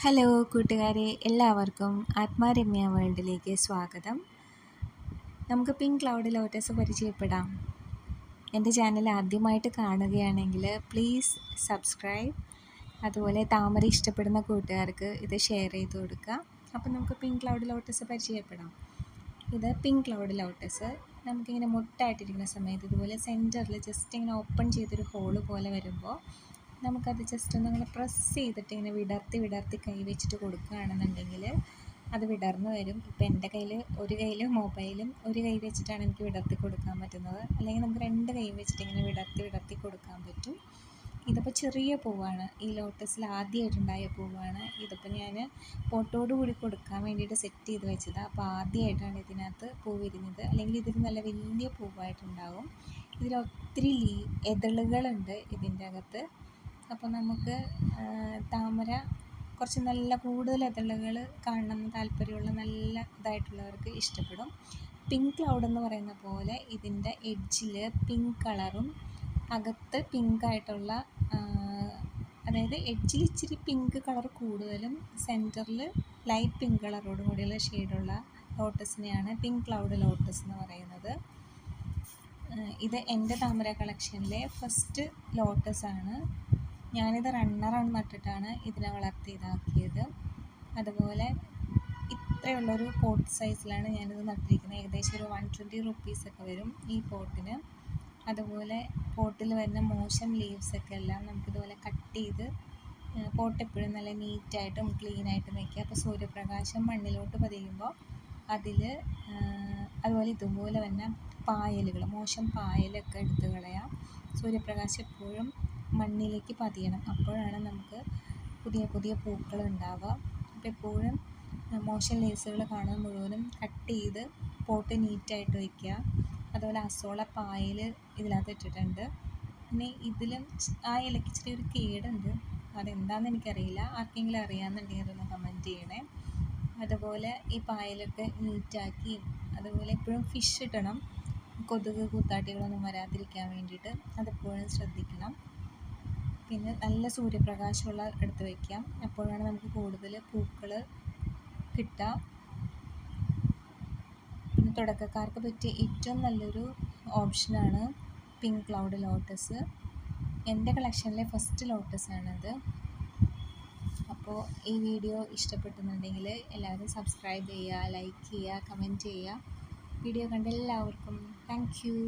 Hello കൂട്ടുകാരെ, എല്ലാവർക്കും ആത്മാരമ്യ വേൾഡിലേക്ക് സ്വാഗതം. നമുക്ക് പിങ്ക് ക്ലൗഡ് ലോട്ടസ് പരിചയപ്പെടാം. എൻ്റെ ചാനൽ ആദ്യമായിട്ട് കാണുകയാണെങ്കിൽ പ്ലീസ് സബ്സ്ക്രൈബ്. അതുപോലെ താമര ഇഷ്ടപ്പെടുന്ന കൂട്ടുകാർക്ക് ഇത് ഷെയർ ചെയ്ത് കൊടുക്കുക. അപ്പം നമുക്ക് പിങ്ക് ക്ലൗഡ് ലോട്ടസ് പരിചയപ്പെടാം. ഇത് പിങ്ക് ക്ലൗഡ് ലോട്ടസ് നമുക്കിങ്ങനെ മുട്ടായിട്ടിരിക്കുന്ന സമയത്ത് ഇതുപോലെ സെൻറ്ററിൽ ജസ്റ്റ് ഇങ്ങനെ ഓപ്പൺ ചെയ്തൊരു ഹോള് പോലെ വരുമ്പോൾ നമുക്കത് ജസ്റ്റ് ഒന്ന് ഇങ്ങനെ പ്രസ് ചെയ്തിട്ട് ഇങ്ങനെ വിടർത്തി കൈ വെച്ചിട്ട് കൊടുക്കുകയാണെന്നുണ്ടെങ്കിൽ അത് വിടർന്ന് വരും. ഇപ്പം എൻ്റെ കയ്യിൽ ഒരു കയ്യിൽ മൊബൈലും ഒരു കൈ വെച്ചിട്ടാണ് എനിക്ക് വിടർത്തി കൊടുക്കാൻ പറ്റുന്നത്. അല്ലെങ്കിൽ നമുക്ക് രണ്ട് കൈ വെച്ചിട്ട് ഇങ്ങനെ വിടർത്തി കൊടുക്കാൻ പറ്റും. ഇതിപ്പോൾ ചെറിയ പൂവാണ്, ഈ ലോട്ടസിൽ ആദ്യമായിട്ടുണ്ടായ പൂവാണ്. ഇതിപ്പോൾ ഞാൻ പോട്ടോട് കൂടി കൊടുക്കാൻ വേണ്ടിയിട്ട് സെറ്റ് ചെയ്ത് വെച്ചതാണ്. അപ്പോൾ ആദ്യമായിട്ടാണ് ഇതിനകത്ത് പൂ വിരിഞ്ഞത്. അല്ലെങ്കിൽ ഇതിൽ നല്ല വലിയ പൂവായിട്ടുണ്ടാകും. ഇതിലൊത്തിരി എതളുകളുണ്ട് ഇതിൻ്റെ അകത്ത്. അപ്പോൾ നമുക്ക് താമര കുറച്ച് നല്ല കൂടുതൽ എതളുകൾ കാണണമെന്ന് താല്പര്യമുള്ള നല്ല ഇതായിട്ടുള്ളവർക്ക് ഇഷ്ടപ്പെടും. പിങ്ക് ക്ലൗഡ് എന്ന് പറയുന്ന പോലെ ഇതിൻ്റെ എഡ്ജിൽ പിങ്ക് കളറും അകത്ത് പിങ്കായിട്ടുള്ള അതായത് എഡ്ജിൽ ഇച്ചിരി പിങ്ക് കളർ കൂടുതലും സെൻറ്ററിൽ ലൈറ്റ് പിങ്ക് കളറോട് കൂടിയുള്ള ഷെയ്ഡുള്ള ലോട്ടസിനെയാണ് പിങ്ക് ക്ലൗഡ് ലോട്ടസ് എന്ന് പറയുന്നത്. ഇത് എൻ്റെ താമര കളക്ഷനിലെ ഫസ്റ്റ് ലോട്ടസാണ്. ഞാനിത് റണ്ണറാണ് നട്ടിട്ടാണ് ഇതിനെ വളർത്തി ഇതാക്കിയത്. അതുപോലെ ഇത്രയുള്ളൊരു പോട്ട് സൈസിലാണ് ഞാനിത് നട്ടിരിക്കുന്നത്. ഏകദേശം ഒരു 120 റുപ്പീസൊക്കെ വരും ഈ പോട്ടിന്. അതുപോലെ പോട്ടിൽ വരുന്ന മോശം ലീവ്സൊക്കെ എല്ലാം നമുക്കിതുപോലെ കട്ട് ചെയ്ത് പോട്ട് എപ്പോഴും നല്ല നീറ്റായിട്ടും ക്ലീനായിട്ടും വയ്ക്കുക. അപ്പോൾ സൂര്യപ്രകാശം മണ്ണിലോട്ട് പതിയുമ്പോൾ അതിൽ അതുപോലെ ഇതുപോലെ തന്നെ പായലുകൾ, മോശം പായലൊക്കെ എടുത്ത് കളയാം. സൂര്യപ്രകാശം എപ്പോഴും മണ്ണിലേക്ക് പതിയണം, അപ്പോഴാണ് നമുക്ക് പുതിയ പൂക്കൾ ഉണ്ടാവുക. അപ്പോൾ എപ്പോഴും മോശം ലേസുകൾ കാണുന്നത് മുഴുവനും കട്ട് ചെയ്ത് പോട്ട് നീറ്റായിട്ട് വയ്ക്കുക. അതുപോലെ അസോള പായൽ ഇതിനകത്ത് ഇട്ടിട്ടുണ്ട്. പിന്നെ ഇതിലും ആ ഇലയ്ക്ക് ഇച്ചിരി ഒരു കേടുണ്ട്, അതെന്താണെന്ന് എനിക്കറിയില്ല. ആർക്കെങ്കിലും അറിയാമെന്നുണ്ടെങ്കിൽ അതൊന്ന് കമൻറ്റ് ചെയ്യണേ. അതുപോലെ ഈ പായലൊക്കെ നീറ്റാക്കി, അതുപോലെ എപ്പോഴും ഫിഷ് ഇടണം, കൊതുക് കൂത്താട്ടികളൊന്നും വരാതിരിക്കാൻ വേണ്ടിയിട്ട് അതെപ്പോഴും ശ്രദ്ധിക്കണം. പിന്നെ നല്ല സൂര്യപ്രകാശമുള്ള എടുത്ത് വയ്ക്കാം, അപ്പോഴാണ് നമുക്ക് കൂടുതൽ പൂക്കൾ കിട്ടുക. പിന്നെ തുടക്കക്കാർക്ക് പറ്റിയ ഏറ്റവും നല്ലൊരു ഓപ്ഷനാണ് പിങ്ക് ക്ലൗഡ് ലോട്ടസ്. എൻ്റെ കളക്ഷനിലെ ഫസ്റ്റ് ലോട്ടസാണിത്. അപ്പോൾ ഈ വീഡിയോ ഇഷ്ടപ്പെട്ടുന്നുണ്ടെങ്കിൽ എല്ലാവരും സബ്സ്ക്രൈബ് ചെയ്യുക, ലൈക്ക് ചെയ്യുക, കമൻറ്റ് ചെയ്യുക. വീഡിയോ കണ്ട എല്ലാവർക്കും താങ്ക് യു.